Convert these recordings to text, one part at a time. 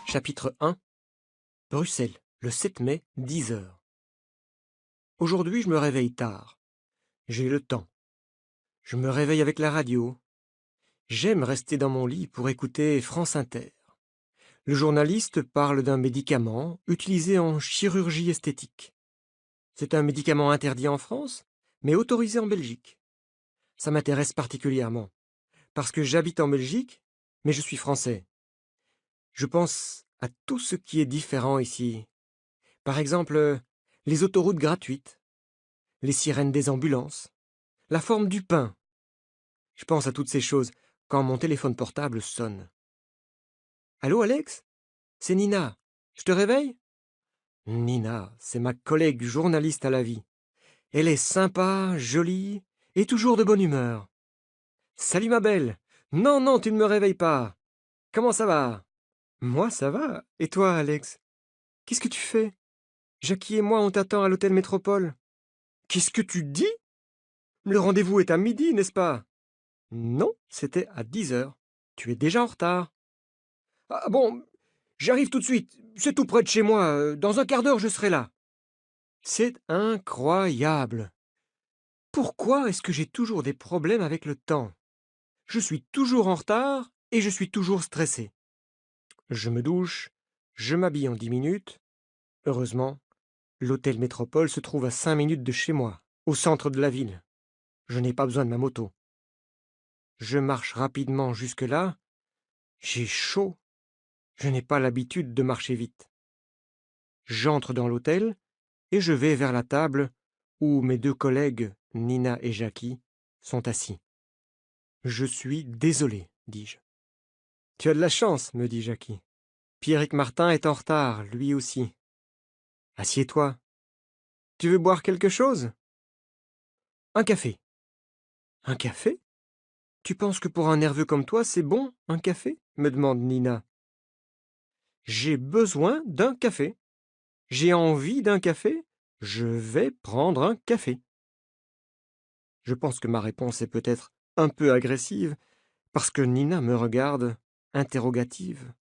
Chapitre 1. Bruxelles, le 7 mai, 10 heures. Aujourd'hui, je me réveille tard. J'ai le temps. Je me réveille avec la radio. J'aime rester dans mon lit pour écouter France Inter. Le journaliste parle d'un médicament utilisé en chirurgie esthétique. C'est un médicament interdit en France, mais autorisé en Belgique. Ça m'intéresse particulièrement, parce que j'habite en Belgique, mais je suis français. Je pense à tout ce qui est différent ici. Par exemple, les autoroutes gratuites, les sirènes des ambulances, la forme du pain. Je pense à toutes ces choses quand mon téléphone portable sonne. Allô, Alex? C'est Nina. Je te réveille? Nina, c'est ma collègue journaliste à la vie. Elle est sympa, jolie et toujours de bonne humeur. Salut ma belle. Non, non, tu ne me réveilles pas. Comment ça va? Moi, ça va. Et toi, Alex? Qu'est-ce que tu fais? Jackie et moi, on t'attend à l'hôtel Métropole. Qu'est-ce que tu dis? Le rendez-vous est à midi, n'est-ce pas? Non, c'était à 10 heures. Tu es déjà en retard. Ah bon, j'arrive tout de suite. C'est tout près de chez moi. Dans un quart d'heure, je serai là. C'est incroyable. Pourquoi est-ce que j'ai toujours des problèmes avec le temps? Je suis toujours en retard et je suis toujours stressé. Je me douche, je m'habille en 10 minutes. Heureusement, l'hôtel Métropole se trouve à 5 minutes de chez moi, au centre de la ville. Je n'ai pas besoin de ma moto. Je marche rapidement jusque-là. J'ai chaud. Je n'ai pas l'habitude de marcher vite. J'entre dans l'hôtel et je vais vers la table où mes deux collègues, Nina et Jackie, sont assis. Je suis désolé, dis-je. Tu as de la chance, me dit Jackie. Pierrick Martin est en retard, lui aussi. Assieds-toi. Tu veux boire quelque chose? Un café. Un café? Tu penses que pour un nerveux comme toi, c'est bon, un café? Me demande Nina. J'ai besoin d'un café. J'ai envie d'un café. Je vais prendre un café. Je pense que ma réponse est peut-être un peu agressive, parce que Nina me regarde, interrogative.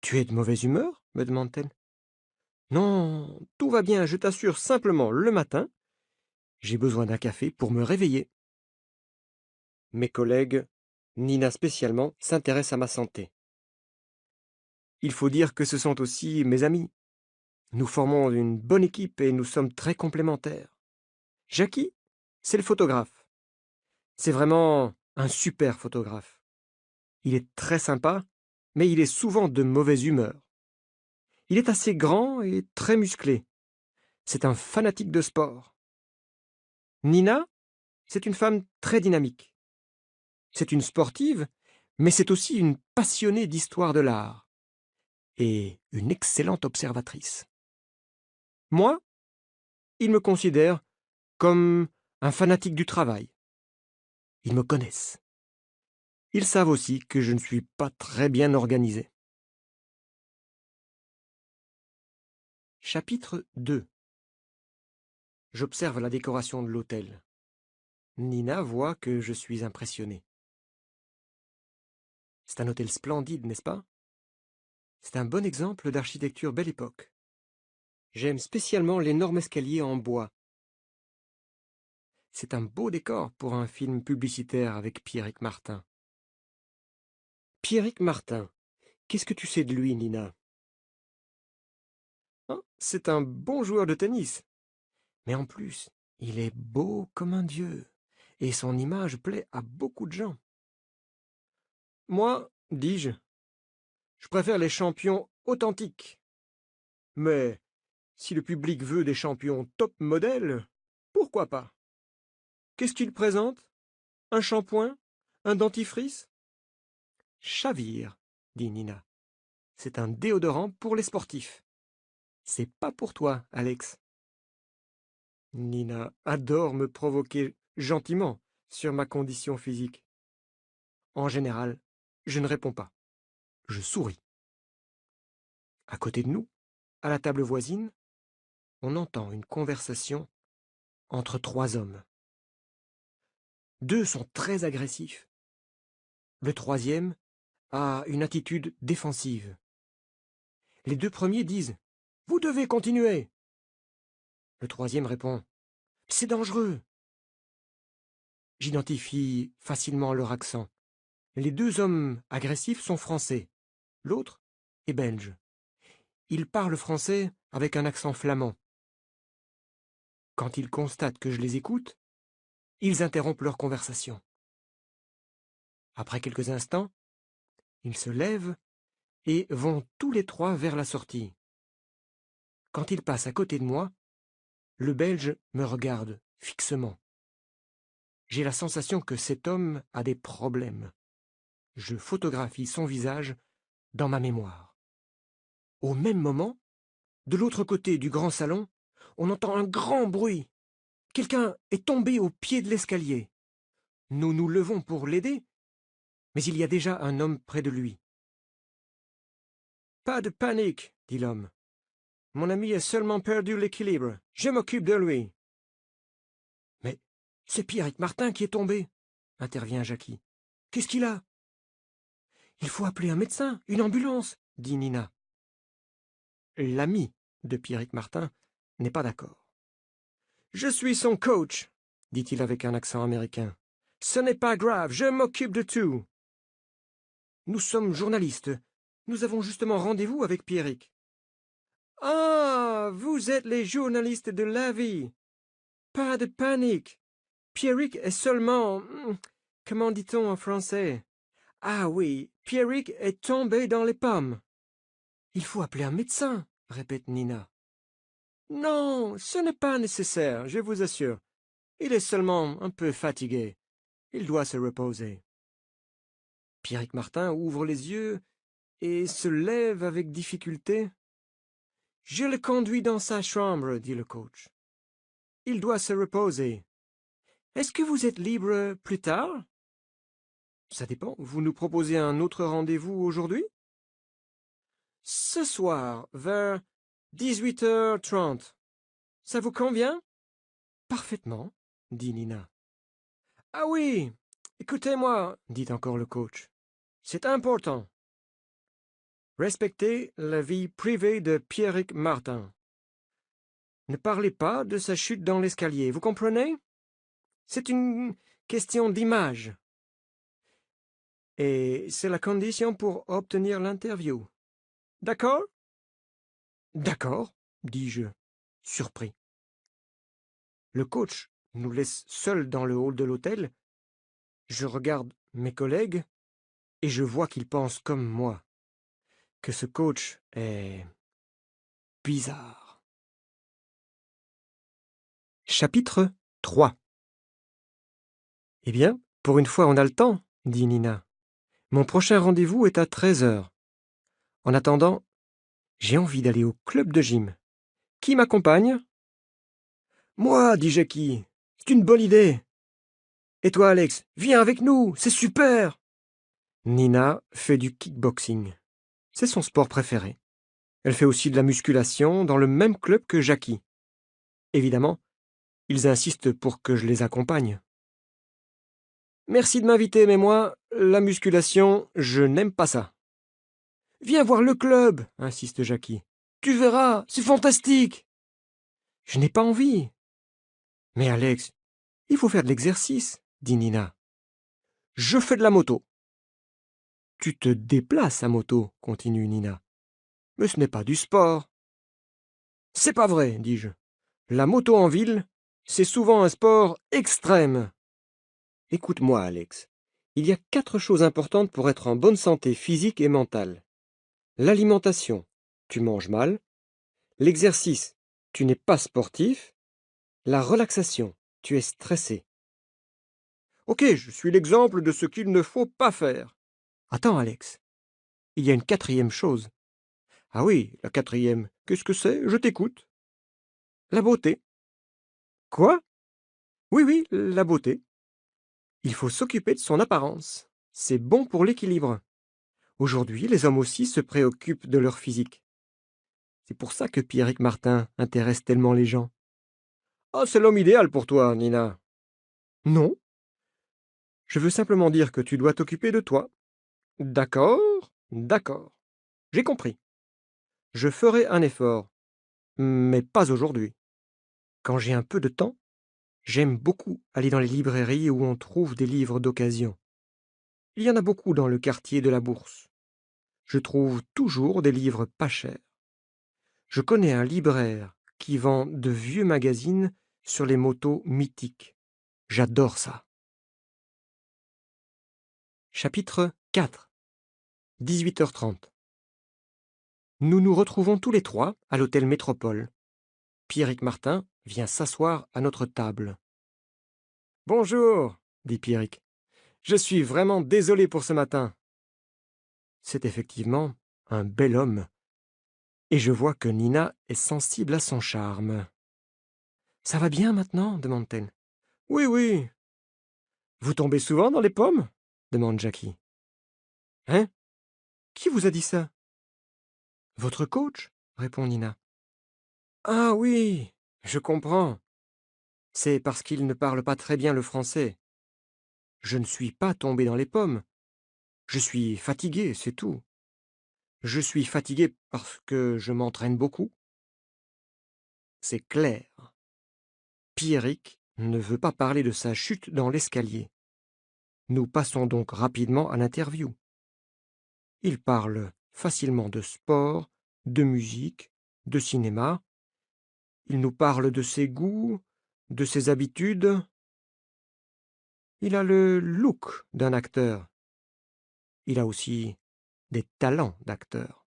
Tu es de mauvaise humeur? Me demande-t-elle. Non, tout va bien, je t'assure, simplement le matin, j'ai besoin d'un café pour me réveiller. Mes collègues, Nina spécialement, s'intéressent à ma santé. Il faut dire que ce sont aussi mes amis. Nous formons une bonne équipe et nous sommes très complémentaires. Jackie, c'est le photographe. C'est vraiment un super photographe. Il est très sympa, mais il est souvent de mauvaise humeur. Il est assez grand et très musclé. C'est un fanatique de sport. Nina, c'est une femme très dynamique. C'est une sportive, mais c'est aussi une passionnée d'histoire de l'art et une excellente observatrice. Moi, ils me considèrent comme un fanatique du travail. Ils me connaissent. Ils savent aussi que je ne suis pas très bien organisé. Chapitre 2. J'observe la décoration de l'hôtel. Nina voit que je suis impressionné. C'est un hôtel splendide, n'est-ce pas? C'est un bon exemple d'architecture belle époque. J'aime spécialement l'énorme escalier en bois. C'est un beau décor pour un film publicitaire avec Pierrick Martin. Pierrick Martin, qu'est-ce que tu sais de lui, Nina? Hein, c'est un bon joueur de tennis. Mais en plus, il est beau comme un dieu, et son image plaît à beaucoup de gens. Moi, dis-je, je préfère les champions authentiques. Mais si le public veut des champions top modèles, pourquoi pas? Qu'est-ce qu'il présente? Un shampoing? Un dentifrice? Chavire, dit Nina. C'est un déodorant pour les sportifs. C'est pas pour toi, Alex. Nina adore me provoquer gentiment sur ma condition physique. En général, je ne réponds pas. Je souris. À côté de nous, à la table voisine, on entend une conversation entre trois hommes. Deux sont très agressifs. Le troisième a une attitude défensive. Les deux premiers disent « Vous devez continuer ». Le troisième répond « C'est dangereux ». J'identifie facilement leur accent. Les deux hommes agressifs sont français, l'autre est belge. Ils parlent français avec un accent flamand. Quand ils constatent que je les écoute, ils interrompent leur conversation. Après quelques instants, ils se lèvent et vont tous les trois vers la sortie. Quand ils passent à côté de moi, le Belge me regarde fixement. J'ai la sensation que cet homme a des problèmes. Je photographie son visage dans ma mémoire. Au même moment, de l'autre côté du grand salon, on entend un grand bruit. Quelqu'un est tombé au pied de l'escalier. Nous nous levons pour l'aider, mais il y a déjà un homme près de lui. « Pas de panique, dit l'homme. Mon ami a seulement perdu l'équilibre. Je m'occupe de lui. » « Mais c'est Pierrick Martin qui est tombé, intervient Jackie. Qu'est-ce qu'il a ? » « Il faut appeler un médecin, une ambulance, dit Nina. L'ami de Pierrick Martin n'est pas d'accord. « Je suis son coach, dit-il avec un accent américain. Ce n'est pas grave, je m'occupe de tout. Nous sommes journalistes. Nous avons justement rendez-vous avec Pierrick. Ah, vous êtes les journalistes de la vie. Pas de panique. Pierrick est seulement... Comment dit-on en français? Ah oui, Pierrick est tombé dans les pommes. Il faut appeler un médecin, répète Nina. Non, ce n'est pas nécessaire, je vous assure. Il est seulement un peu fatigué. Il doit se reposer. Pierrick Martin ouvre les yeux et se lève avec difficulté. Je le conduis dans sa chambre, dit le coach. Il doit se reposer. Est-ce que vous êtes libre plus tard? Ça dépend. Vous nous proposez un autre rendez-vous aujourd'hui? Ce soir, vers 18h30. Ça vous convient? Parfaitement, dit Nina. Ah oui, écoutez-moi, dit encore le coach. C'est important. Respectez la vie privée de Pierrick Martin. Ne parlez pas de sa chute dans l'escalier, vous comprenez? C'est une question d'image. Et c'est la condition pour obtenir l'interview. D'accord? D'accord, dis-je, surpris. Le coach nous laisse seuls dans le hall de l'hôtel. Je regarde mes collègues et je vois qu'ils pensent comme moi, que ce coach est bizarre. Chapitre 3. Eh bien, pour une fois on a le temps, dit Nina. Mon prochain rendez-vous est à 13h. En attendant, j'ai envie d'aller au club de gym. Qui m'accompagne? Moi, dit Jackie. C'est une bonne idée. Et toi, Alex, viens avec nous, c'est super. Nina fait du kickboxing. C'est son sport préféré. Elle fait aussi de la musculation dans le même club que Jackie. Évidemment, ils insistent pour que je les accompagne. Merci de m'inviter, mais moi, la musculation, je n'aime pas ça. Viens voir le club, insiste Jackie. Tu verras, c'est fantastique. Je n'ai pas envie. Mais Alex, il faut faire de l'exercice, dit Nina. Je fais de la moto. Tu te déplaces à moto, continue Nina. Mais ce n'est pas du sport. C'est pas vrai, dis-je. La moto en ville, c'est souvent un sport extrême. Écoute-moi, Alex. Il y a 4 choses importantes pour être en bonne santé physique et mentale. L'alimentation, tu manges mal. L'exercice, tu n'es pas sportif. La relaxation, tu es stressé. Ok, je suis l'exemple de ce qu'il ne faut pas faire. Attends, Alex. Il y a une 4e chose. Ah oui, la 4e. Qu'est-ce que c'est? Je t'écoute. La beauté. Quoi? Oui, la beauté. Il faut s'occuper de son apparence. C'est bon pour l'équilibre. Aujourd'hui, les hommes aussi se préoccupent de leur physique. C'est pour ça que Pierrick Martin intéresse tellement les gens. Ah, c'est l'homme idéal pour toi, Nina. Non. Je veux simplement dire que tu dois t'occuper de toi. D'accord, d'accord. J'ai compris. Je ferai un effort, mais pas aujourd'hui. Quand j'ai un peu de temps, j'aime beaucoup aller dans les librairies où on trouve des livres d'occasion. Il y en a beaucoup dans le quartier de la Bourse. Je trouve toujours des livres pas chers. Je connais un libraire qui vend de vieux magazines sur les motos mythiques. J'adore ça. Chapitre 4. 18h30. Nous nous retrouvons tous les trois à l'hôtel Métropole. Pierrick Martin vient s'asseoir à notre table. Bonjour, dit Pierrick. Je suis vraiment désolé pour ce matin. C'est effectivement un bel homme, et je vois que Nina est sensible à son charme. Ça va bien maintenant demande-t-elle. Oui, oui. Vous tombez souvent dans les pommes demande Jackie. Hein? Qui vous a dit ça? Votre coach, répond Nina. Ah oui, je comprends. C'est parce qu'il ne parle pas très bien le français. Je ne suis pas tombé dans les pommes. Je suis fatigué, c'est tout. Je suis fatigué parce que je m'entraîne beaucoup. C'est clair. Pierrick ne veut pas parler de sa chute dans l'escalier. Nous passons donc rapidement à l'interview. Il parle facilement de sport, de musique, de cinéma. Il nous parle de ses goûts, de ses habitudes. Il a le look d'un acteur. Il a aussi des talents d'acteur.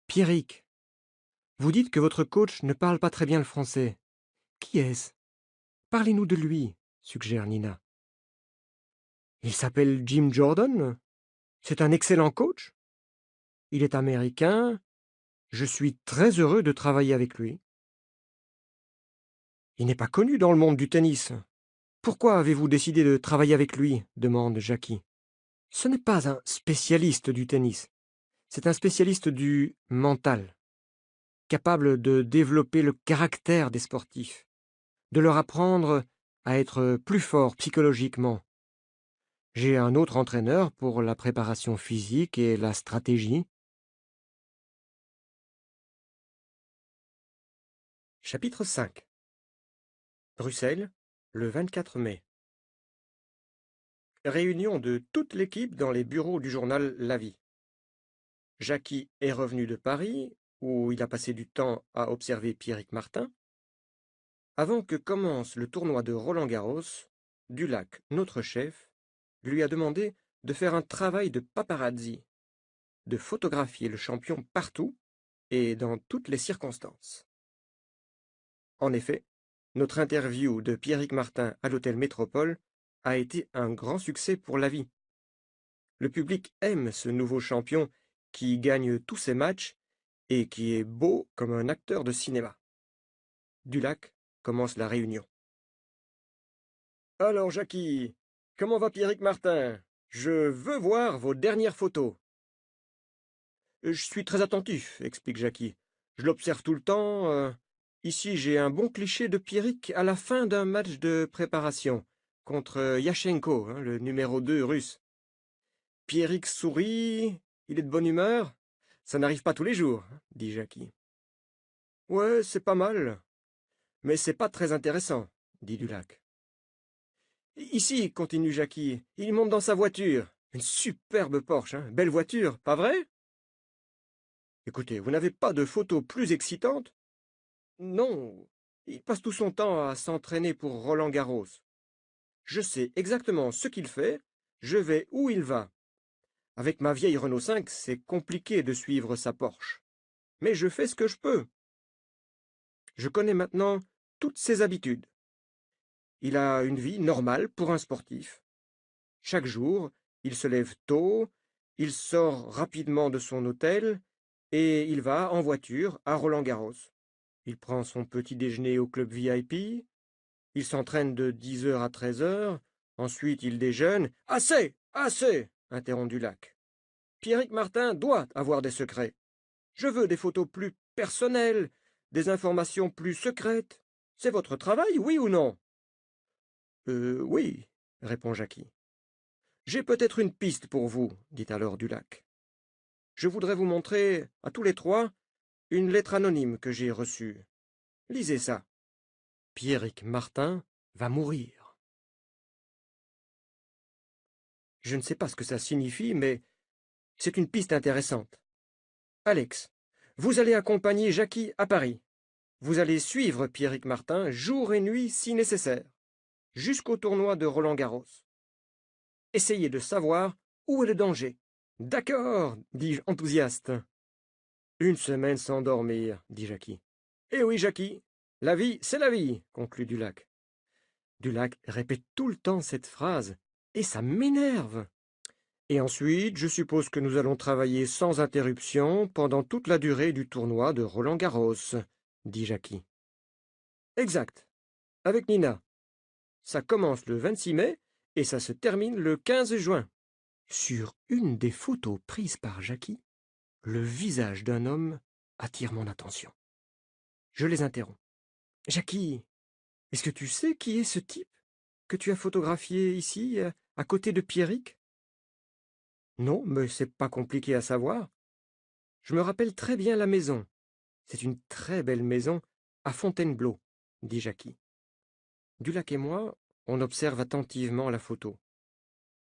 Pierrick, vous dites que votre coach ne parle pas très bien le français. Qui est-ce? Parlez-nous de lui, suggère Nina. Il s'appelle Jim Jordan. C'est un excellent coach. Il est américain. Je suis très heureux de travailler avec lui. Il n'est pas connu dans le monde du tennis. Pourquoi avez-vous décidé de travailler avec lui? Demande Jackie. Ce n'est pas un spécialiste du tennis. C'est un spécialiste du mental, capable de développer le caractère des sportifs, de leur apprendre à être plus forts psychologiquement. J'ai un autre entraîneur pour la préparation physique et la stratégie. Chapitre 5. Bruxelles, le 24 mai. Réunion de toute l'équipe dans les bureaux du journal La Vie. Jackie est revenu de Paris, où il a passé du temps à observer Pierrick Martin. Avant que commence le tournoi de Roland-Garros, Dulac, notre chef, lui a demandé de faire un travail de paparazzi, de photographier le champion partout et dans toutes les circonstances. En effet, notre interview de Pierrick Martin à l'hôtel Métropole a été un grand succès pour La Vie. Le public aime ce nouveau champion qui gagne tous ses matchs et qui est beau comme un acteur de cinéma. Dulac commence la réunion. Alors, Jackie, comment va Pierrick Martin? Je veux voir vos dernières photos. Je suis très attentif, explique Jackie. Je l'observe tout le temps. Ici, j'ai un bon cliché de Pierrick à la fin d'un match de préparation contre Yashenko, le numéro 2 russe. Pierrick sourit, il est de bonne humeur. Ça n'arrive pas tous les jours, dit Jackie. Ouais, c'est pas mal, mais c'est pas très intéressant, dit Dulac. Ici, continue Jackie, il monte dans sa voiture. Une superbe Porsche, belle voiture, pas vrai? Écoutez, vous n'avez pas de photos plus excitantes? Non, il passe tout son temps à s'entraîner pour Roland-Garros. Je sais exactement ce qu'il fait, je vais où il va. Avec ma vieille Renault 5, c'est compliqué de suivre sa Porsche. Mais je fais ce que je peux. Je connais maintenant toutes ses habitudes. Il a une vie normale pour un sportif. Chaque jour, il se lève tôt, il sort rapidement de son hôtel et il va en voiture à Roland-Garros. Il prend son petit déjeuner au club VIP, il s'entraîne de 10 heures à 13 heures, ensuite il déjeune. Assez! Assez! Interrompt Dulac. Pierrick Martin doit avoir des secrets. Je veux des photos plus personnelles, des informations plus secrètes. C'est votre travail, oui ou non? Oui, répond Jackie. J'ai peut-être une piste pour vous, dit alors Dulac. Je voudrais vous montrer, à tous les trois, une lettre anonyme que j'ai reçue. Lisez ça. Pierrick Martin va mourir. Je ne sais pas ce que ça signifie, mais c'est une piste intéressante. Alex, vous allez accompagner Jackie à Paris. Vous allez suivre Pierrick Martin jour et nuit si nécessaire, jusqu'au tournoi de Roland-Garros. Essayez de savoir où est le danger. D'accord, dis-je enthousiaste. Une semaine sans dormir, dit Jackie. Eh oui, Jackie, la vie, c'est la vie, conclut Dulac. Dulac répète tout le temps cette phrase, et ça m'énerve. Et ensuite, je suppose que nous allons travailler sans interruption pendant toute la durée du tournoi de Roland-Garros, dit Jackie. Exact, avec Nina. Ça commence le 26 mai et ça se termine le 15 juin. Sur une des photos prises par Jackie, le visage d'un homme attire mon attention. Je les interromps. Jackie, est-ce que tu sais qui est ce type que tu as photographié ici, à côté de Pierrick? Non, mais c'est pas compliqué à savoir. Je me rappelle très bien la maison. C'est une très belle maison à Fontainebleau, dit Jackie. Dulac et moi, on observe attentivement la photo.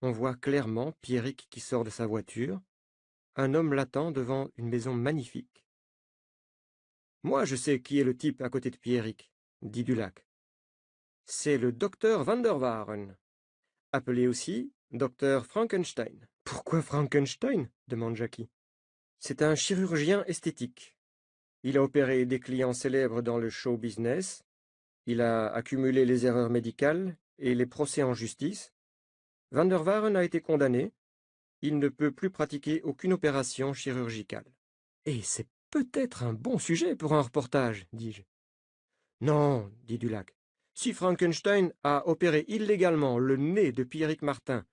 On voit clairement Pierrick qui sort de sa voiture. Un homme l'attend devant une maison magnifique. Moi, je sais qui est le type à côté de Pierrick, dit Dulac. C'est le docteur Van der Waaren, appelé aussi docteur Frankenstein. Pourquoi Frankenstein? Demande Jackie. C'est un chirurgien esthétique. Il a opéré des clients célèbres dans le show business. Il a accumulé les erreurs médicales et les procès en justice. Van der Waaren a été condamné. Il ne peut plus pratiquer aucune opération chirurgicale. Et c'est peut-être un bon sujet pour un reportage, dis-je. Non, dit Dulac. Si Frankenstein a opéré illégalement le nez de Pierrick Martin,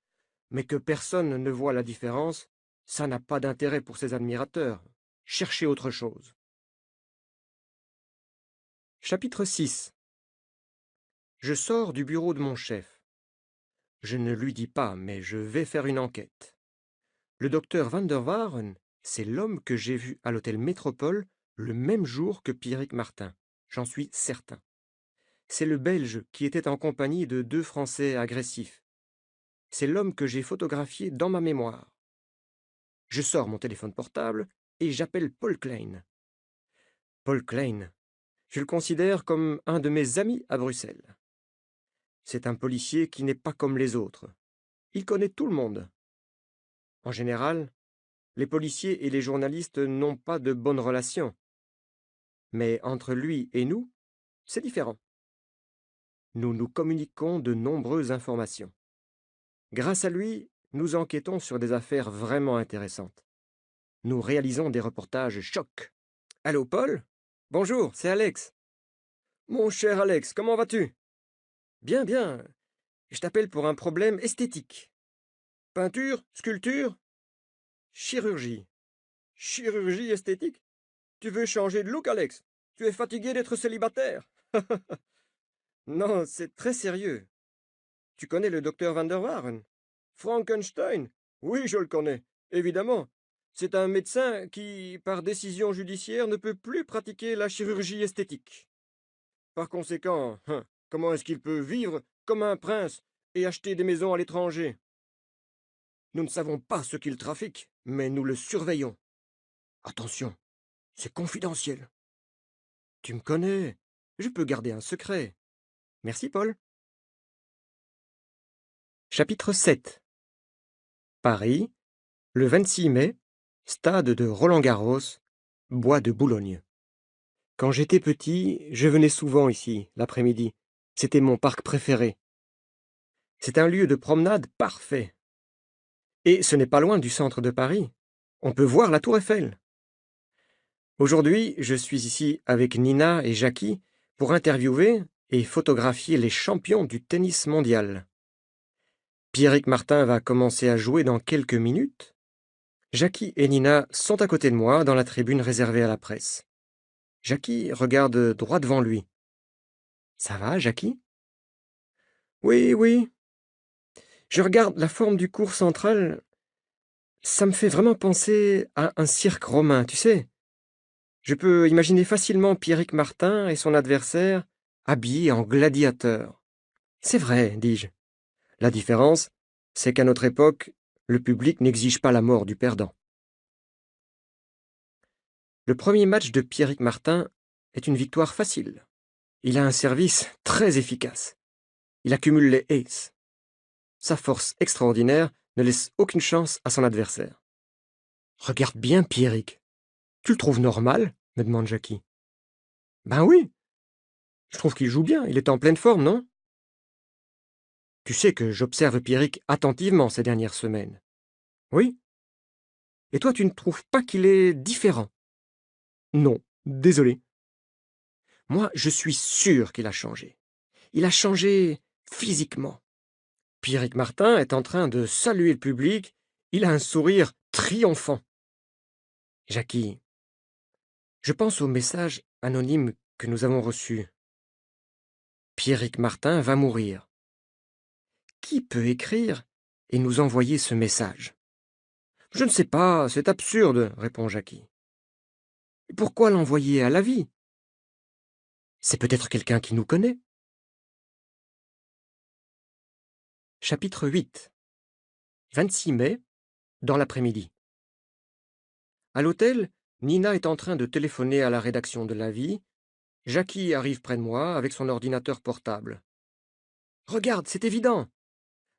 mais que personne ne voit la différence, ça n'a pas d'intérêt pour ses admirateurs. Cherchez autre chose. Chapitre 6. Je sors du bureau de mon chef. Je ne lui dis pas, mais je vais faire une enquête. Le docteur Van der Waaren, c'est l'homme que j'ai vu à l'hôtel Métropole le même jour que Pierrick Martin. J'en suis certain. C'est le Belge qui était en compagnie de 2 Français agressifs. C'est l'homme que j'ai photographié dans ma mémoire. Je sors mon téléphone portable et j'appelle Paul Klein. Paul Klein, je le considère comme un de mes amis à Bruxelles. C'est un policier qui n'est pas comme les autres. Il connaît tout le monde. En général, les policiers et les journalistes n'ont pas de bonnes relations. Mais entre lui et nous, c'est différent. Nous nous communiquons de nombreuses informations. Grâce à lui, nous enquêtons sur des affaires vraiment intéressantes. Nous réalisons des reportages chocs. Allô, Paul? Bonjour, c'est Alex. Mon cher Alex, comment vas-tu? Bien, bien. Je t'appelle pour un problème esthétique. Peinture, sculpture, chirurgie. Chirurgie esthétique? Tu veux changer de look, Alex? Tu es fatigué d'être célibataire? Non, c'est très sérieux. Tu connais le docteur Van der Waaren? Frankenstein? Oui, je le connais, évidemment. C'est un médecin qui, par décision judiciaire, ne peut plus pratiquer la chirurgie esthétique. Par conséquent, comment est-ce qu'il peut vivre comme un prince et acheter des maisons à l'étranger? Nous ne savons pas ce qu'il trafique, mais nous le surveillons. Attention, c'est confidentiel. Tu me connais, je peux garder un secret. Merci, Paul. Chapitre 7. Paris, le 26 mai, stade de Roland-Garros, bois de Boulogne. Quand j'étais petit, je venais souvent ici, l'après-midi. C'était mon parc préféré. C'est un lieu de promenade parfait. Et ce n'est pas loin du centre de Paris. On peut voir la Tour Eiffel. Aujourd'hui, je suis ici avec Nina et Jackie pour interviewer et photographier les champions du tennis mondial. Pierrick Martin va commencer à jouer dans quelques minutes. Jackie et Nina sont à côté de moi dans la tribune réservée à la presse. Jackie regarde droit devant lui. Ça va, Jackie? Oui, oui. Je regarde la forme du cours central. Ça me fait vraiment penser à un cirque romain, tu sais. Je peux imaginer facilement Pierrick Martin et son adversaire habillés en gladiateurs. C'est vrai, dis-je. La différence, c'est qu'à notre époque, le public n'exige pas la mort du perdant. Le premier match de Pierrick Martin est une victoire facile. Il a un service très efficace. Il accumule les aces. Sa force extraordinaire ne laisse aucune chance à son adversaire. Regarde bien Pierrick. Tu le trouves normal? Me demande Jackie. Ben oui, je trouve qu'il joue bien, il est en pleine forme, non? Tu sais que j'observe Pierrick attentivement ces dernières semaines. Oui? Et toi, tu ne trouves pas qu'il est différent? Non, désolé. Moi, je suis sûr qu'il a changé. Il a changé physiquement. Pierrick Martin est en train de saluer le public. Il a un sourire triomphant. Jackie, je pense au message anonyme que nous avons reçu. Pierrick Martin va mourir. Qui peut écrire et nous envoyer ce message? Je ne sais pas, c'est absurde, répond Jackie. Pourquoi l'envoyer à la vie? C'est peut-être quelqu'un qui nous connaît. Chapitre 8. 26 mai, dans l'après-midi. À l'hôtel, Nina est en train de téléphoner à la rédaction de La Vie. Jackie arrive près de moi avec son ordinateur portable. Regarde, c'est évident.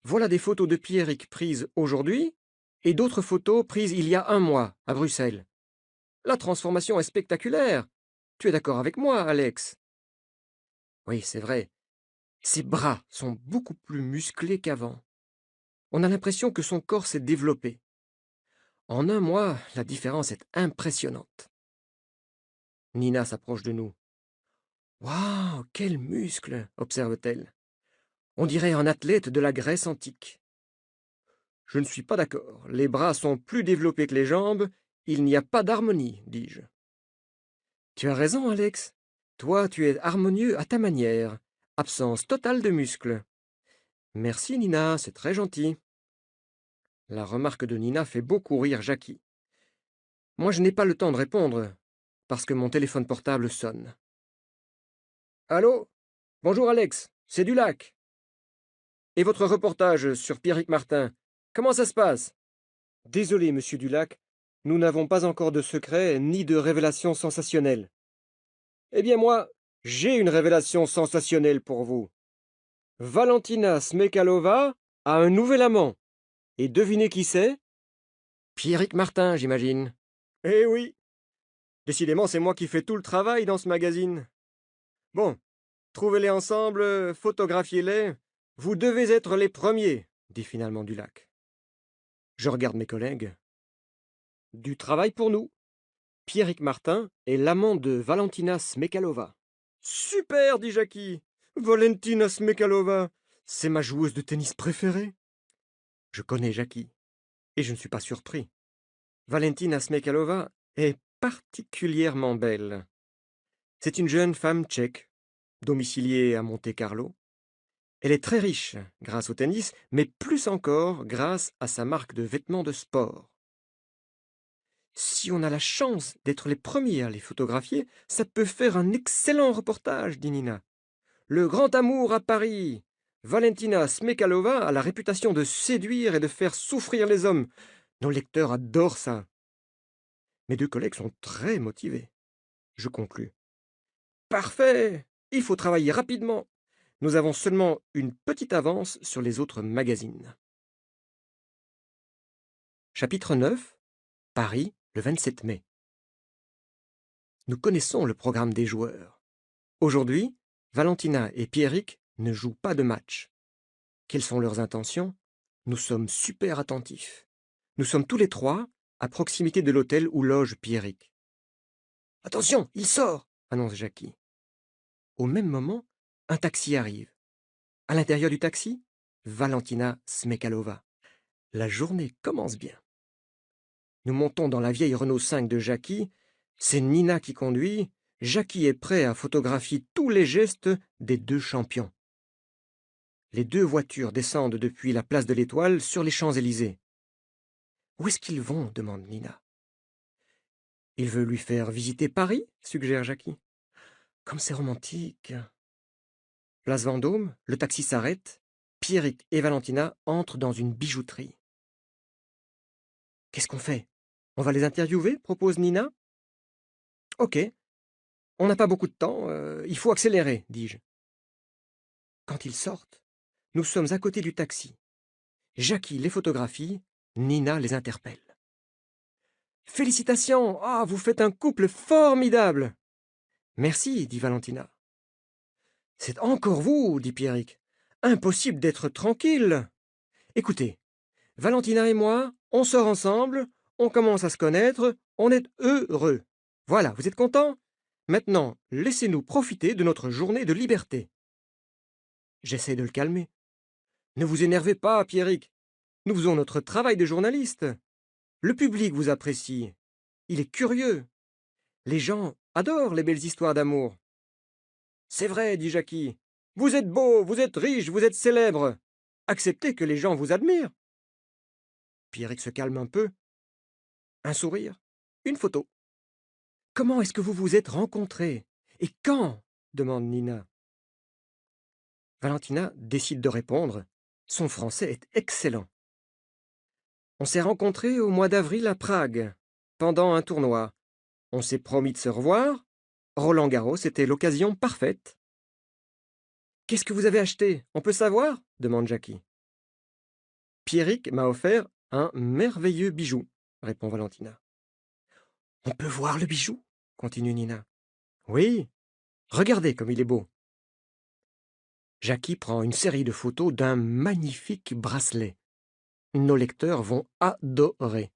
Voilà des photos de Pierrick prises aujourd'hui et d'autres photos prises il y a un mois à Bruxelles. La transformation est spectaculaire. Tu es d'accord avec moi, Alex? Oui, c'est vrai. Ses bras sont beaucoup plus musclés qu'avant. On a l'impression que son corps s'est développé. En un mois, la différence est impressionnante. Nina s'approche de nous. Waouh, quels muscles, observe-t-elle. On dirait un athlète de la Grèce antique. Je ne suis pas d'accord. Les bras sont plus développés que les jambes. Il n'y a pas d'harmonie, dis-je. Tu as raison, Alex. Toi, tu es harmonieux à ta manière. Absence totale de muscles. Merci, Nina, c'est très gentil. La remarque de Nina fait beaucoup rire Jackie. Moi, je n'ai pas le temps de répondre, parce que mon téléphone portable sonne. Allô? Bonjour, Alex, c'est Dulac. Et votre reportage sur Pierrick Martin, comment ça se passe? Désolé, monsieur Dulac, nous n'avons pas encore de secret ni de révélations sensationnelles. Eh bien moi, j'ai une révélation sensationnelle pour vous. Valentina Smekalova a un nouvel amant. Et devinez qui c'est? Pierrick Martin, j'imagine. Eh oui. Décidément, c'est moi qui fais tout le travail dans ce magazine. Bon, trouvez-les ensemble, photographiez-les. Vous devez être les premiers, dit finalement Dulac. Je regarde mes collègues. Du travail pour nous. Pierrick Martin est l'amant de Valentina Smekalova. Super, dit Jackie. Valentina Smekalova, c'est ma joueuse de tennis préférée. Je connais Jackie, et je ne suis pas surpris. Valentina Smekalova est particulièrement belle. C'est une jeune femme tchèque, domiciliée à Monte-Carlo. Elle est très riche grâce au tennis, mais plus encore grâce à sa marque de vêtements de sport. Si on a la chance d'être les premiers à les photographier, ça peut faire un excellent reportage, dit Nina. Le grand amour à Paris. Valentina Smekalova a la réputation de séduire et de faire souffrir les hommes. Nos lecteurs adorent ça. Mes deux collègues sont très motivés. Je conclus. Parfait! Il faut travailler rapidement. Nous avons seulement une petite avance sur les autres magazines. Chapitre 9. Paris, le 27 mai. Nous connaissons le programme des joueurs. Aujourd'hui, Valentina et Pierrick ne jouent pas de match. Quelles sont leurs intentions? Nous sommes super attentifs. Nous sommes tous les trois à proximité de l'hôtel où loge Pierrick. Attention, il sort, annonce Jackie. Au même moment, un taxi arrive. À l'intérieur du taxi, Valentina Smekalova. La journée commence bien. Nous montons dans la vieille Renault 5 de Jackie. C'est Nina qui conduit. Jackie est prêt à photographier tous les gestes des deux champions. Les deux voitures descendent depuis la place de l'Étoile sur les Champs-Élysées. Où est-ce qu'ils vont? Demande Nina. Il veut lui faire visiter Paris, suggère Jackie. Comme c'est romantique. Place Vendôme, le taxi s'arrête. Pierrick et Valentina entrent dans une bijouterie. Qu'est-ce qu'on fait? On va les interviewer, propose Nina. Ok, on n'a pas beaucoup de temps, il faut accélérer, dis-je. Quand ils sortent, nous sommes à côté du taxi. Jackie les photographie, Nina les interpelle. Félicitations! Ah, vous faites un couple formidable! Merci, dit Valentina. C'est encore vous, dit Pierrick. Impossible d'être tranquille. Écoutez, Valentina et moi, on sort ensemble, on commence à se connaître, on est heureux. Voilà, vous êtes contents? Maintenant, laissez-nous profiter de notre journée de liberté. J'essaie de le calmer. Ne vous énervez pas, Pierrick. Nous faisons notre travail de journaliste. Le public vous apprécie. Il est curieux. Les gens adorent les belles histoires d'amour. C'est vrai, dit Jackie. Vous êtes beau, vous êtes riche, vous êtes célèbre. Acceptez que les gens vous admirent. Pierrick se calme un peu. Un sourire. Une photo. Comment est-ce que vous vous êtes rencontrés? Et quand? Demande Nina. Valentina décide de répondre. Son français est excellent. On s'est rencontrés au mois d'avril à Prague, pendant un tournoi. On s'est promis de se revoir. Roland-Garros était l'occasion parfaite. Qu'est-ce que vous avez acheté? On peut savoir? Demande Jackie. Pierrick m'a offert un merveilleux bijou, répond Valentina. On peut voir le bijou? Continue Nina. Oui, regardez comme il est beau. Jackie prend une série de photos d'un magnifique bracelet. Nos lecteurs vont adorer.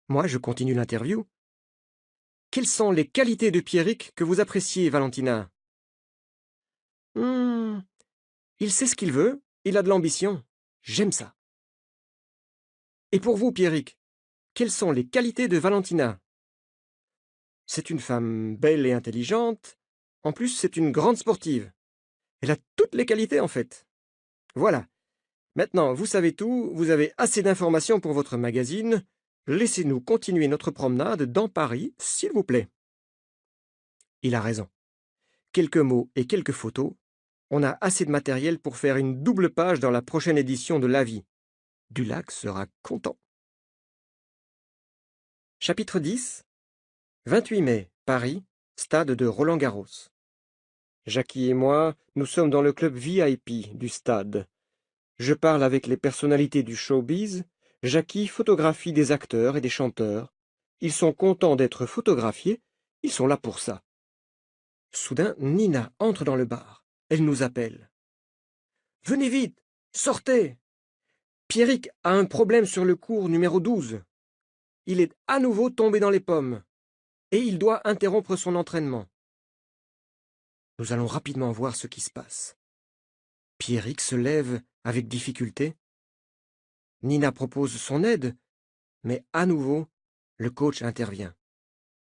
Moi, je continue l'interview. Quelles sont les qualités de Pierrick que vous appréciez, Valentina? Il sait ce qu'il veut, il a de l'ambition. J'aime ça. Et pour vous, Pierrick, quelles sont les qualités de Valentina? C'est une femme belle et intelligente. En plus, c'est une grande sportive. Elle a toutes les qualités, en fait. Voilà. Maintenant, vous savez tout, vous avez assez d'informations pour votre magazine. Laissez-nous continuer notre promenade dans Paris, s'il vous plaît. Il a raison. Quelques mots et quelques photos. On a assez de matériel pour faire une double page dans la prochaine édition de l'Avis. Dulac sera content. Chapitre 10. 28 mai, Paris, stade de Roland-Garros. Jackie et moi, nous sommes dans le club VIP du stade. Je parle avec les personnalités du showbiz. Jackie photographie des acteurs et des chanteurs. Ils sont contents d'être photographiés. Ils sont là pour ça. Soudain, Nina entre dans le bar. Elle nous appelle. « Venez vite! Sortez! Pierrick a un problème sur le cours numéro 12. Il est à nouveau tombé dans les pommes. Et il doit interrompre son entraînement. » Nous allons rapidement voir ce qui se passe. Pierrick se lève avec difficulté. Nina propose son aide, mais à nouveau, le coach intervient.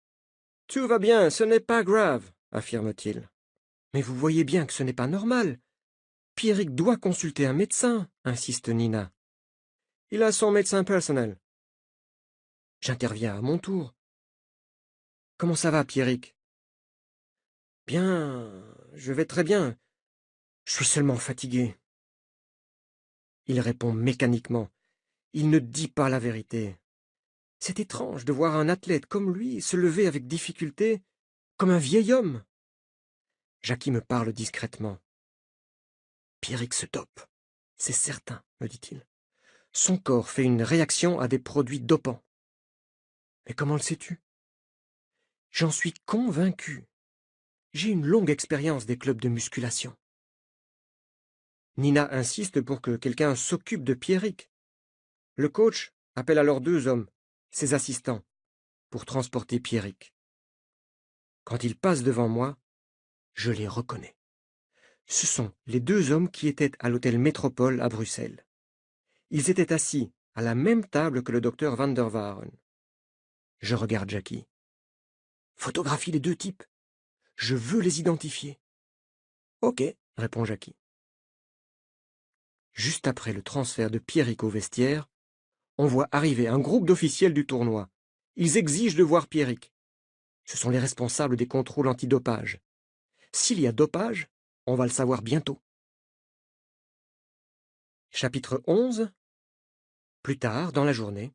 « Tout va bien, ce n'est pas grave, affirme-t-il. Mais vous voyez bien que ce n'est pas normal. Pierrick doit consulter un médecin, insiste Nina. Il a son médecin personnel. J'interviens à mon tour. Comment ça va, Pierrick? Bien, je vais très bien. Je suis seulement fatigué. Il répond mécaniquement. Il ne dit pas la vérité. C'est étrange de voir un athlète comme lui se lever avec difficulté, comme un vieil homme. Jackie me parle discrètement. Pierrick se dope. C'est certain, me dit-il. Son corps fait une réaction à des produits dopants. Mais comment le sais-tu? J'en suis convaincu. J'ai une longue expérience des clubs de musculation. Nina insiste pour que quelqu'un s'occupe de Pierrick. Le coach appelle alors 2 hommes, ses assistants, pour transporter Pierrick. Quand ils passent devant moi, je les reconnais. Ce sont les 2 hommes qui étaient à l'hôtel Métropole à Bruxelles. Ils étaient assis à la même table que le docteur Van der Waaren. Je regarde Jackie. Photographie les 2 types. Je veux les identifier. Ok, répond Jackie. Juste après le transfert de Pierrick au vestiaire, on voit arriver un groupe d'officiels du tournoi. Ils exigent de voir Pierrick. Ce sont les responsables des contrôles antidopage. S'il y a dopage, on va le savoir bientôt. Chapitre 11. Plus tard, dans la journée.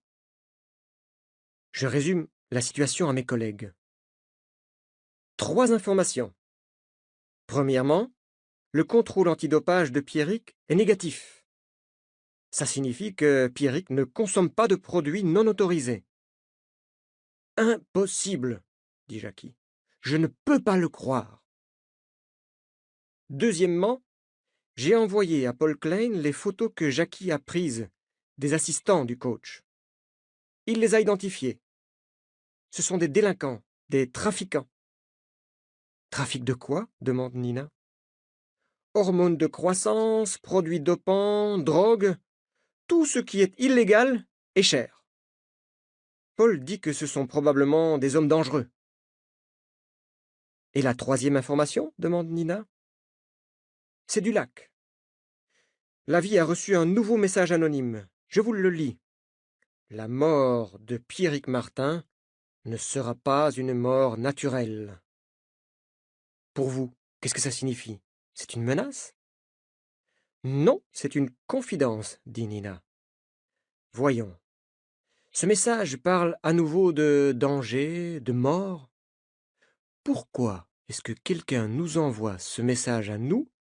Je résume la situation à mes collègues. 3 informations. Premièrement, le contrôle antidopage de Pierrick est négatif. Ça signifie que Pierrick ne consomme pas de produits non autorisés. Impossible, dit Jackie. Je ne peux pas le croire. Deuxièmement, j'ai envoyé à Paul Klein les photos que Jackie a prises des assistants du coach. Il les a identifiés. Ce sont des délinquants, des trafiquants. Trafic de quoi? Demande Nina. Hormones de croissance, produits dopants, drogue, tout ce qui est illégal est cher. Paul dit que ce sont probablement des hommes dangereux. Et la troisième information? Demande Nina. C'est du lac. La vie a reçu un nouveau message anonyme. Je vous le lis. La mort de Pierrick Martin ne sera pas une mort naturelle. Pour vous, qu'est-ce que ça signifie? C'est une menace? Non, c'est une confidence, dit Nina. Voyons. Ce message parle à nouveau de danger, de mort. Pourquoi est-ce que quelqu'un nous envoie ce message à nous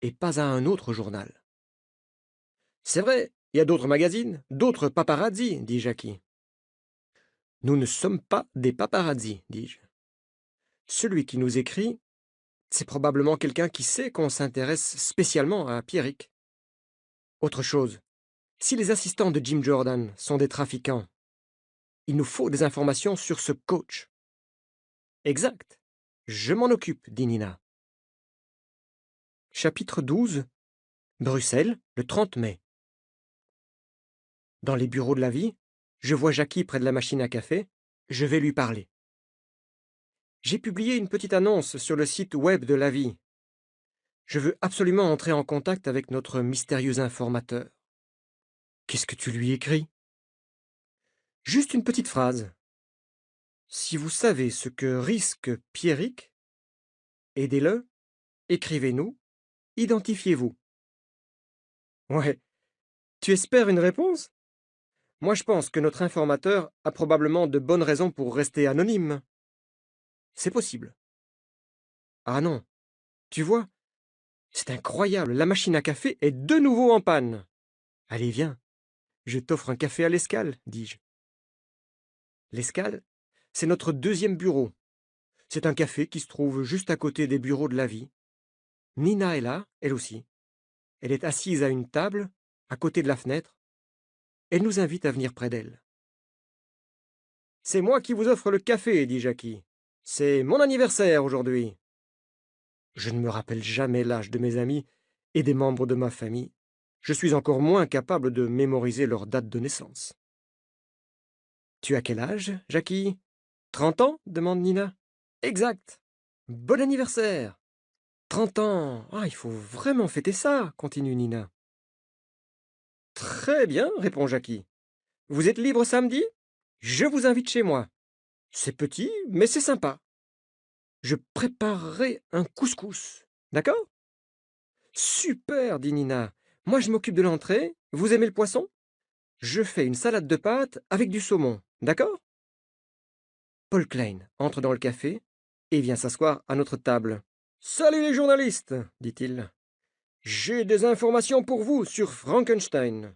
et pas à un autre journal? C'est vrai, il y a d'autres magazines, d'autres paparazzi, dit Jackie. Nous ne sommes pas des paparazzi, dis-je. Celui qui nous écrit, c'est probablement quelqu'un qui sait qu'on s'intéresse spécialement à Pierrick. Autre chose, si les assistants de Jim Jordan sont des trafiquants, il nous faut des informations sur ce coach. Exact. Je m'en occupe, dit Nina. Chapitre 12. Bruxelles, le 30 mai. Dans les bureaux de la vie, je vois Jackie près de la machine à café. Je vais lui parler. J'ai publié une petite annonce sur le site web de la vie. Je veux absolument entrer en contact avec notre mystérieux informateur. Qu'est-ce que tu lui écris? Juste une petite phrase. Si vous savez ce que risque Pierrick, aidez-le, écrivez-nous, identifiez-vous. Ouais, tu espères une réponse? Moi je pense que notre informateur a probablement de bonnes raisons pour rester anonyme. C'est possible. Ah non, tu vois, c'est incroyable, la machine à café est de nouveau en panne. Allez, viens, je t'offre un café à l'escale, dis-je. L'escale, c'est notre deuxième bureau. C'est un café qui se trouve juste à côté des bureaux de la vie. Nina est là, elle aussi. Elle est assise à une table, à côté de la fenêtre. Elle nous invite à venir près d'elle. C'est moi qui vous offre le café, dit Jackie. C'est mon anniversaire aujourd'hui. Je ne me rappelle jamais l'âge de mes amis et des membres de ma famille. Je suis encore moins capable de mémoriser leur date de naissance. Tu as quel âge, Jackie? 30 ans? Demande Nina. Exact. Bon anniversaire. 30 ans. Ah, il faut vraiment fêter ça, continue Nina. Très bien, répond Jackie. Vous êtes libre samedi? Je vous invite chez moi. C'est petit, mais c'est sympa. Je préparerai un couscous. D'accord? Super, dit Nina. Moi, je m'occupe de l'entrée. Vous aimez le poisson? Je fais une salade de pâtes avec du saumon. D'accord? Paul Klein entre dans le café et vient s'asseoir à notre table. Salut les journalistes, dit-il. J'ai des informations pour vous sur Frankenstein.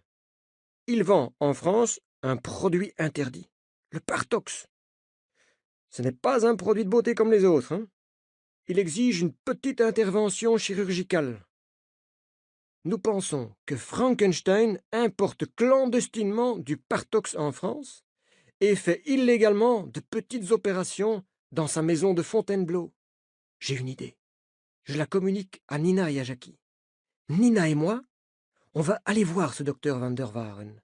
Il vend en France un produit interdit, le Partox. Ce n'est pas un produit de beauté comme les autres, hein. Il exige une petite intervention chirurgicale. Nous pensons que Frankenstein importe clandestinement du Partox en France et fait illégalement de petites opérations dans sa maison de Fontainebleau. J'ai une idée. Je la communique à Nina et à Jackie. Nina et moi, on va aller voir ce docteur Van der Waaren.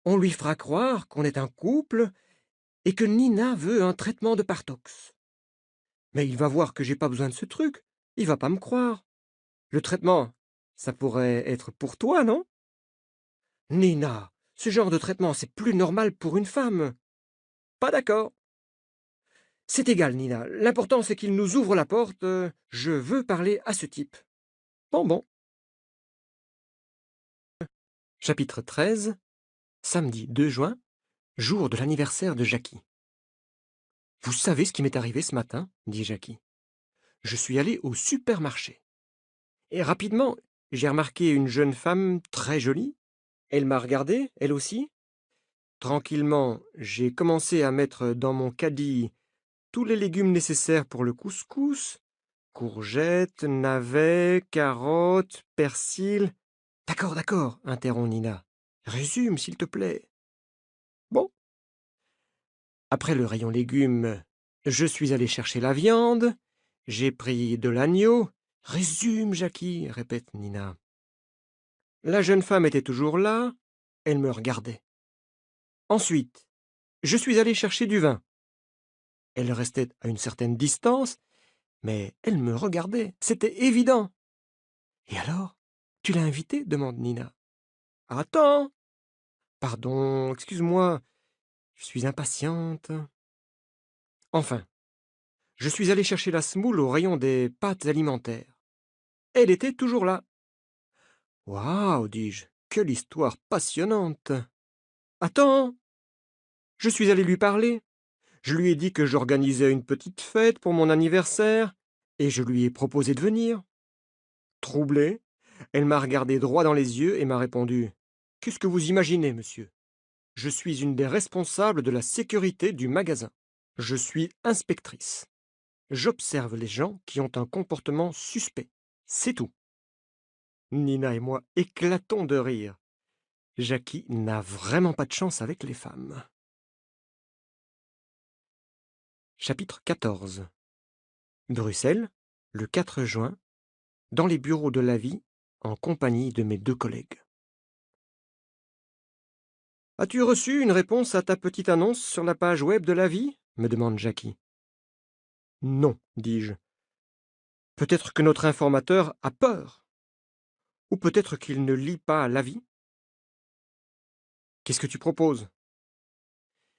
On lui fera croire qu'on est un couple et que Nina veut un traitement de Partox. Mais il va voir que j'ai pas besoin de ce truc. Il va pas me croire. Le traitement, ça pourrait être pour toi, non? Nina, ce genre de traitement, c'est plus normal pour une femme. pas d'accord. C'est égal, Nina. L'important, c'est qu'il nous ouvre la porte. Je veux parler à ce type. Bon. Chapitre 13. Samedi 2 juin, jour de l'anniversaire de Jackie. Vous savez ce qui m'est arrivé ce matin, dit Jackie. Je suis allé au supermarché. Et rapidement, j'ai remarqué une jeune femme très jolie. Elle m'a regardé, elle aussi. Tranquillement, j'ai commencé à mettre dans mon caddie tous les légumes nécessaires pour le couscous. Courgettes, navets, carottes, persil. D'accord, interrompt Nina. Résume, s'il te plaît. Bon. Après le rayon légumes, je suis allé chercher la viande. J'ai pris de l'agneau. Résume, Jackie, répète Nina. La jeune femme était toujours là. Elle me regardait. Ensuite, je suis allé chercher du vin. Elle restait à une certaine distance, mais elle me regardait. C'était évident. Et alors, tu l'as invitée demande Nina. Attends. Pardon, excuse-moi, je suis impatiente. Enfin, je suis allé chercher la semoule au rayon des pâtes alimentaires. Elle était toujours là. Waouh, dis-je, quelle histoire passionnante. Attends, je suis allé lui parler. Je lui ai dit que j'organisais une petite fête pour mon anniversaire, et je lui ai proposé de venir. Troublée, elle m'a regardé droit dans les yeux et m'a répondu: « Qu'est-ce que vous imaginez, monsieur? Je suis une des responsables de la sécurité du magasin. Je suis inspectrice. J'observe les gens qui ont un comportement suspect. C'est tout. » Nina et moi éclatons de rire. Jackie n'a vraiment pas de chance avec les femmes. Chapitre 14. Bruxelles, le 4 juin, dans les bureaux de l'Avis, en compagnie de mes 2 collègues. As-tu reçu une réponse à ta petite annonce sur la page web de l'Avis me demande Jackie. Non, dis-je. Peut-être que notre informateur a peur. Ou peut-être qu'il ne lit pas l'Avis. Qu'est-ce que tu proposes?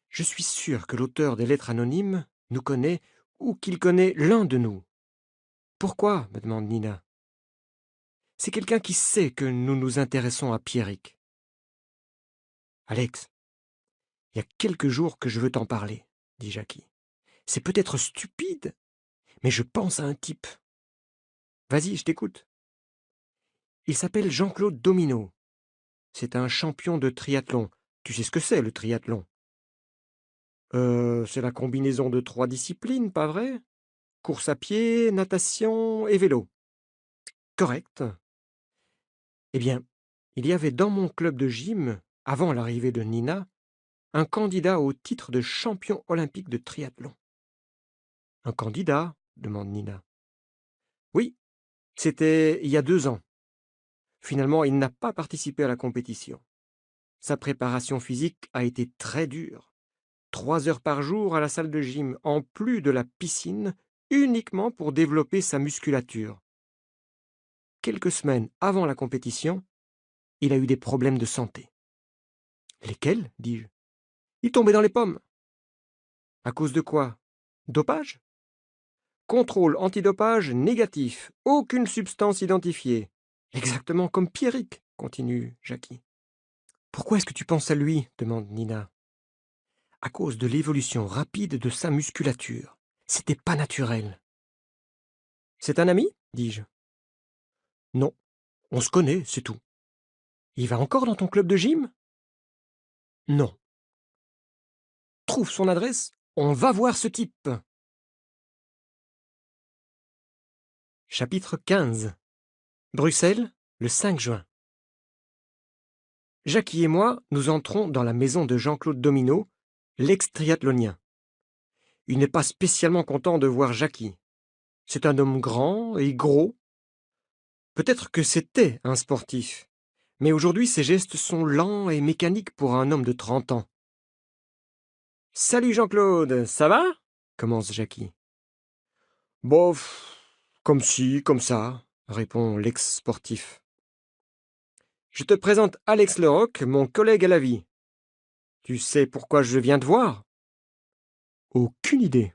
Je suis sûr que l'auteur des lettres anonymes nous connaît ou qu'il connaît l'un de nous. Pourquoi? Me demande Nina. C'est quelqu'un qui sait que nous nous intéressons à Pierrick. Alex, il y a quelques jours que je veux t'en parler, dit Jackie. C'est peut-être stupide, mais je pense à un type. Vas-y, je t'écoute. Il s'appelle Jean-Claude Domino. C'est un champion de triathlon. Tu sais ce que c'est, le triathlon? C'est la combinaison de 3 disciplines, pas vrai? Course à pied, natation et vélo. Correct. Eh bien, il y avait dans mon club de gym, avant l'arrivée de Nina, un candidat au titre de champion olympique de triathlon. Un candidat? Demande Nina. Oui, c'était il y a 2 ans. Finalement, il n'a pas participé à la compétition. Sa préparation physique a été très dure. 3 heures par jour à la salle de gym, en plus de la piscine, uniquement pour développer sa musculature. Quelques semaines avant la compétition, il a eu des problèmes de santé. Lesquels? Dis-je. Il tombait dans les pommes. À cause de quoi? Dopage? Contrôle antidopage négatif. Aucune substance identifiée. Exactement comme Pierrick, continue Jackie. Pourquoi est-ce que tu penses à lui? Demande Nina. À cause de l'évolution rapide de sa musculature. C'était pas naturel. C'est un ami? Dis-je. Non, on se connaît, c'est tout. Il va encore dans ton club de gym? Non. Trouve son adresse, on va voir ce type. Chapitre 15. Bruxelles, le 5 juin. Jackie et moi, nous entrons dans la maison de Jean-Claude Domino, l'ex-triathlonien. Il n'est pas spécialement content de voir Jackie. C'est un homme grand et gros. Peut-être que c'était un sportif, mais aujourd'hui ses gestes sont lents et mécaniques pour un homme de 30 ans. « Salut Jean-Claude, ça va ?» commence Jackie. « Bof, comme ci, comme ça », répond l'ex-sportif. « Je te présente Alex Leroc, mon collègue à la vie. Tu sais pourquoi je viens te voir ? Aucune idée.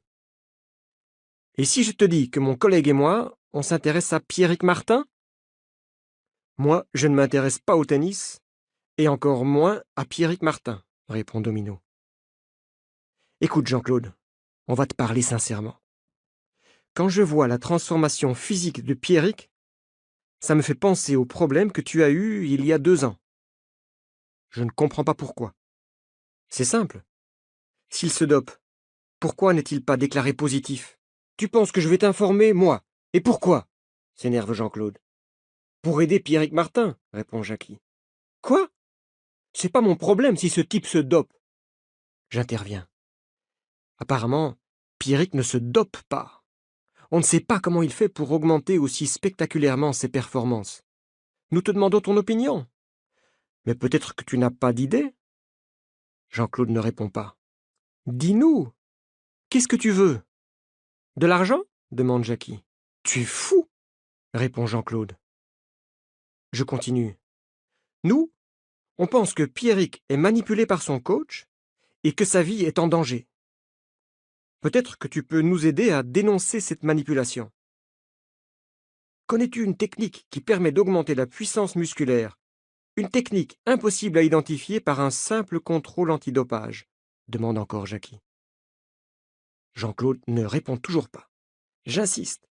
Et si je te dis que mon collègue et moi, on s'intéresse à Pierrick Martin? Moi, je ne m'intéresse pas au tennis, et encore moins à Pierrick Martin, répond Domino. Écoute, Jean-Claude, on va te parler sincèrement. Quand je vois la transformation physique de Pierrick, ça me fait penser au problème que tu as eu il y a 2 ans. Je ne comprends pas pourquoi. C'est simple. S'il se dope, pourquoi n'est-il pas déclaré positif? Tu penses que je vais t'informer, moi? Et pourquoi? S'énerve Jean-Claude. Pour aider Pierrick Martin, répond Jackie. Quoi? C'est pas mon problème si ce type se dope. J'interviens. Apparemment, Pierrick ne se dope pas. On ne sait pas comment il fait pour augmenter aussi spectaculairement ses performances. Nous te demandons ton opinion. Mais peut-être que tu n'as pas d'idée? Jean-Claude ne répond pas. Dis-nous, qu'est-ce que tu veux? De l'argent? Demande Jackie. Tu es fou, répond Jean-Claude. Je continue. Nous, on pense que Pierrick est manipulé par son coach et que sa vie est en danger. Peut-être que tu peux nous aider à dénoncer cette manipulation. Connais-tu une technique qui permet d'augmenter la puissance musculaire? Une technique impossible à identifier par un simple contrôle antidopage, demande encore Jackie. Jean-Claude ne répond toujours pas. J'insiste.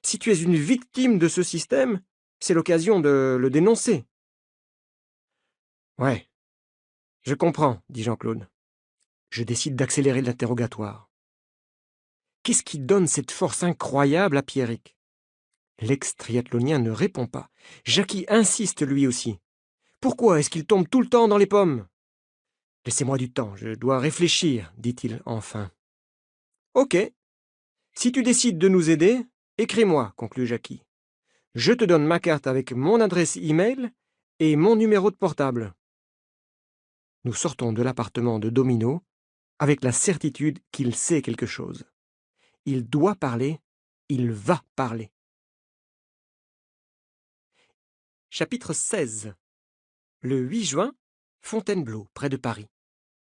Si tu es une victime de ce système, c'est l'occasion de le dénoncer. Ouais, je comprends, dit Jean-Claude. Je décide d'accélérer l'interrogatoire. Qu'est-ce qui donne cette force incroyable à Pierrick? L'ex-triathlonien ne répond pas. Jackie insiste lui aussi. Pourquoi est-ce qu'il tombe tout le temps dans les pommes? Laissez-moi du temps, je dois réfléchir, dit-il enfin. Ok. Si tu décides de nous aider, écris-moi, conclut Jackie. Je te donne ma carte avec mon adresse e-mail et mon numéro de portable. Nous sortons de l'appartement de Domino avec la certitude qu'il sait quelque chose. Il doit parler, il va parler. Chapitre 16. Le 8 juin, Fontainebleau, près de Paris.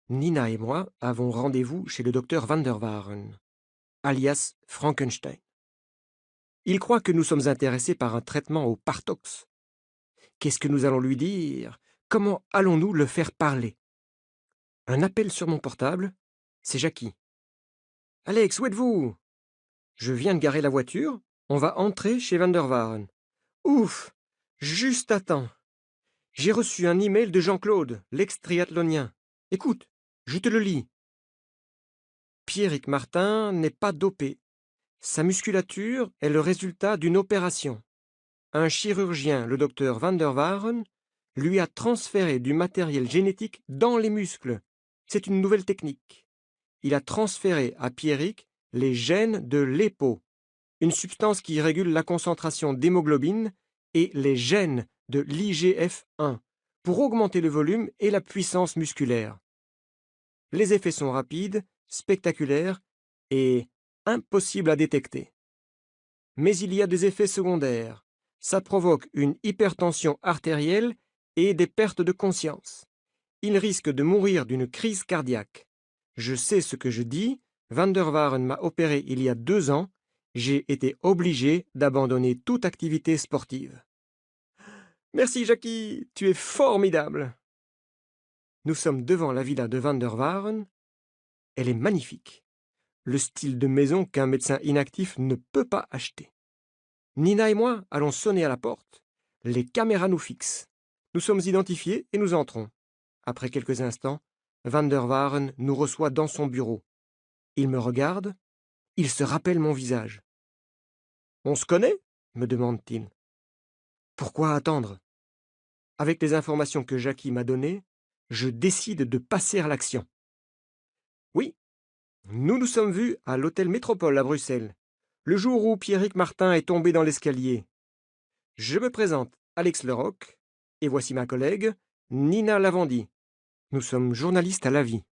Nina et moi avons rendez-vous chez le docteur Van der Waaren, alias Frankenstein. Il croit que nous sommes intéressés par un traitement au Partox. Qu'est-ce que nous allons lui dire? Comment allons-nous le faire parler? Un appel sur mon portable, c'est Jackie. Alex, où êtes-vous? Je viens de garer la voiture, on va entrer chez Van der Waaren. Ouf! Juste à temps. J'ai reçu un email de Jean-Claude, l'ex-triathlonien. Écoute, je te le lis. Pierrick Martin n'est pas dopé. Sa musculature est le résultat d'une opération. Un chirurgien, le docteur Van der Waaren, lui a transféré du matériel génétique dans les muscles. C'est une nouvelle technique. Il a transféré à Pierrick les gènes de l'EPO, une substance qui régule la concentration d'hémoglobine, et les gènes de l'IGF-1, pour augmenter le volume et la puissance musculaire. Les effets sont rapides, spectaculaires et impossibles à détecter. Mais il y a des effets secondaires. Ça provoque une hypertension artérielle et des pertes de conscience. Il risque de mourir d'une crise cardiaque. Je sais ce que je dis. Van der Waaren m'a opéré il y a 2 ans. J'ai été obligé d'abandonner toute activité sportive. Merci Jackie, tu es formidable. Nous sommes devant la villa de Van der Waaren. Elle est magnifique. Le style de maison qu'un médecin inactif ne peut pas acheter. Nina et moi allons sonner à la porte. Les caméras nous fixent. Nous sommes identifiés et nous entrons. Après quelques instants, Van der Waaren nous reçoit dans son bureau. Il me regarde. Il se rappelle mon visage. On se connaît? Me demande-t-il. Pourquoi attendre? Avec les informations que Jackie m'a données, je décide de passer à l'action. Oui, nous nous sommes vus à l'hôtel Métropole à Bruxelles, le jour où Pierrick Martin est tombé dans l'escalier. Je me présente, Alex Leroc, et voici ma collègue, Nina Lavandy. Nous sommes journalistes à la vie.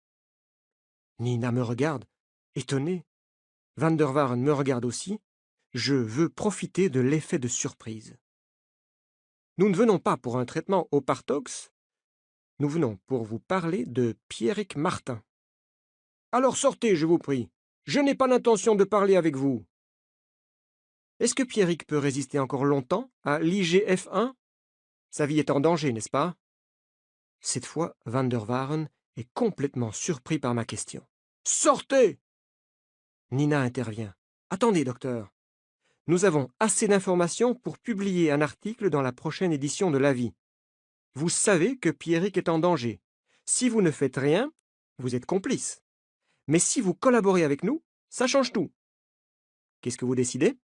Nina me regarde, étonnée. Van der Waaren me regarde aussi. Je veux profiter de l'effet de surprise. Nous ne venons pas pour un traitement au Partox, nous venons pour vous parler de Pierrick Martin. Alors sortez, je vous prie. Je n'ai pas l'intention de parler avec vous. Est-ce que Pierrick peut résister encore longtemps à l'IGF-1? Sa vie est en danger, n'est-ce pas? Cette fois, Van der Waaren est complètement surpris par ma question. Sortez! Nina intervient. Attendez, docteur. Nous avons assez d'informations pour publier un article dans la prochaine édition de l'Avis. Vous savez que Pierrick est en danger. Si vous ne faites rien, vous êtes complice. Mais si vous collaborez avec nous, ça change tout. Qu'est-ce que vous décidez?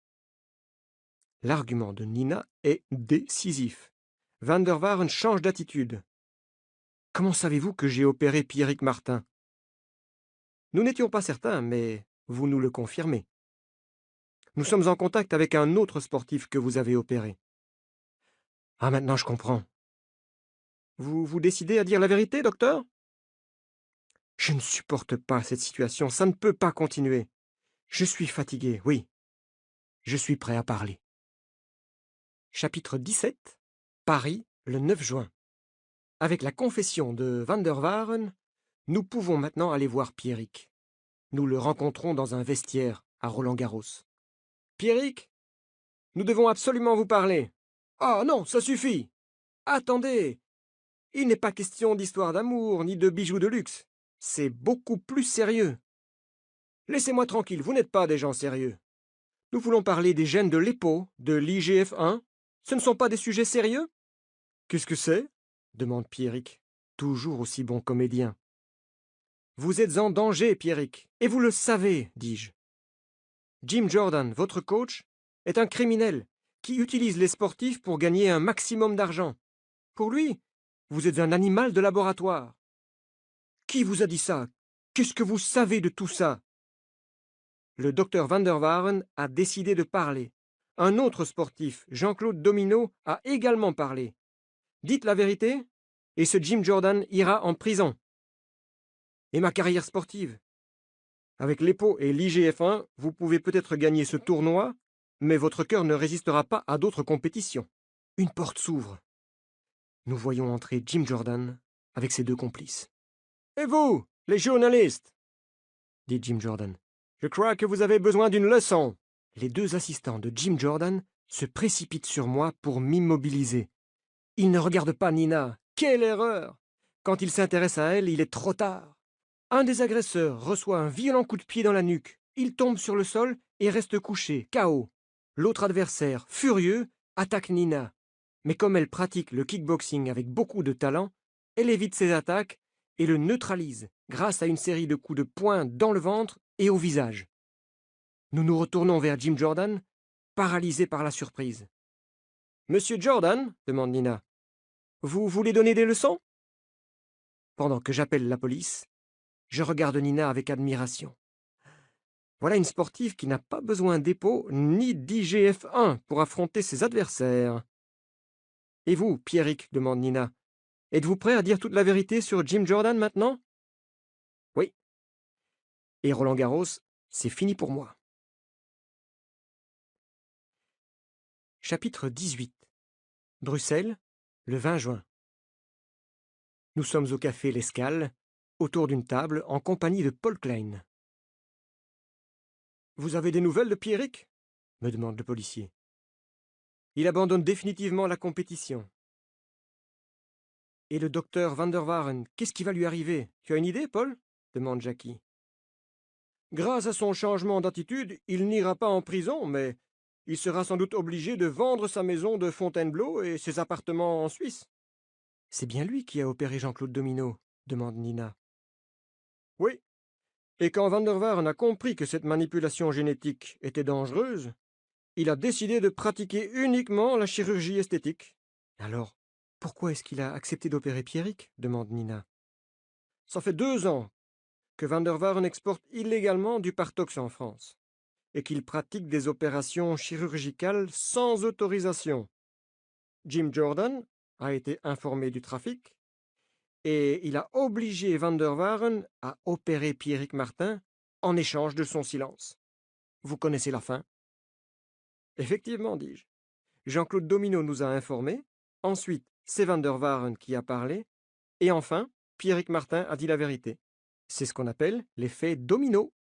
L'argument de Nina est décisif. Van der Waaren change d'attitude. Comment savez-vous que j'ai opéré Pierrick Martin? Nous n'étions pas certains, mais vous nous le confirmez. Nous sommes en contact avec un autre sportif que vous avez opéré. Ah, maintenant je comprends. Vous vous décidez à dire la vérité, docteur? Je ne supporte pas cette situation, ça ne peut pas continuer. Je suis fatigué, oui. Je suis prêt à parler. Chapitre 17. Paris, le 9 juin. Avec la confession de Van der Waaren, nous pouvons maintenant aller voir Pierrick. Nous le rencontrons dans un vestiaire à Roland-Garros. Pierrick, nous devons absolument vous parler. Ah non, ça suffit. Attendez. Il n'est pas question d'histoire d'amour ni de bijoux de luxe. C'est beaucoup plus sérieux. Laissez-moi tranquille, vous n'êtes pas des gens sérieux. Nous voulons parler des gènes de l'EPO, de l'IGF-1. Ce ne sont pas des sujets sérieux? Qu'est-ce que c'est? Demande Pierrick, toujours aussi bon comédien. Vous êtes en danger, Pierrick, et vous le savez, dis-je. Jim Jordan, votre coach, est un criminel qui utilise les sportifs pour gagner un maximum d'argent. Pour lui, vous êtes un animal de laboratoire. Qui vous a dit ça? Qu'est-ce que vous savez de tout ça? Le docteur Van der Waaren a décidé de parler. Un autre sportif, Jean-Claude Domino, a également parlé. Dites la vérité, et ce Jim Jordan ira en prison. Et ma carrière sportive? Avec l'EPO et l'IGF-1, vous pouvez peut-être gagner ce tournoi, mais votre cœur ne résistera pas à d'autres compétitions. Une porte s'ouvre. Nous voyons entrer Jim Jordan avec ses deux complices. Et vous, les journalistes? Dit Jim Jordan. Je crois que vous avez besoin d'une leçon. Les deux assistants de Jim Jordan se précipitent sur moi pour m'immobiliser. Ils ne regardent pas Nina. Quelle erreur! Quand il s'intéresse à elle, il est trop tard. Un des agresseurs reçoit un violent coup de pied dans la nuque. Il tombe sur le sol et reste couché, KO. L'autre adversaire, furieux, attaque Nina. Mais comme elle pratique le kickboxing avec beaucoup de talent, elle évite ses attaques et le neutralise grâce à une série de coups de poing dans le ventre et au visage. Nous nous retournons vers Jim Jordan, paralysés par la surprise. « Monsieur Jordan, demande Nina, vous voulez donner des leçons? » Pendant que j'appelle la police, je regarde Nina avec admiration. Voilà une sportive qui n'a pas besoin d'EPO ni d'IGF-1 pour affronter ses adversaires. « Et vous, Pierrick, demande Nina, êtes-vous prêt à dire toute la vérité sur Jim Jordan maintenant? » Oui. Et Roland-Garros, c'est fini pour moi. Chapitre 18. Bruxelles, le 20 juin. Nous sommes au café L'Escale, autour d'une table, en compagnie de Paul Klein. « Vous avez des nouvelles de Pierrick? » me demande le policier. Il abandonne définitivement la compétition. « Et le docteur Van der Waaren, qu'est-ce qui va lui arriver? Tu as une idée, Paul? » demande Jackie. « Grâce à son changement d'attitude, il n'ira pas en prison, mais il sera sans doute obligé de vendre sa maison de Fontainebleau et ses appartements en Suisse. »« C'est bien lui qui a opéré Jean-Claude Domino? » demande Nina. « Oui. Et quand Van der Waaren a compris que cette manipulation génétique était dangereuse, il a décidé de pratiquer uniquement la chirurgie esthétique. »« Alors, pourquoi est-ce qu'il a accepté d'opérer Pierrick? » demande Nina. « Ça fait 2 ans que Van der Waaren exporte illégalement du Partox en France et qu'il pratique des opérations chirurgicales sans autorisation. Jim Jordan a été informé du trafic et il a obligé Van der Waaren à opérer Pierrick Martin en échange de son silence. Vous connaissez la fin? Effectivement, dis-je. Jean-Claude Domino nous a informés, ensuite c'est Van der Waaren qui a parlé, et enfin Pierrick Martin a dit la vérité. C'est ce qu'on appelle l'effet domino.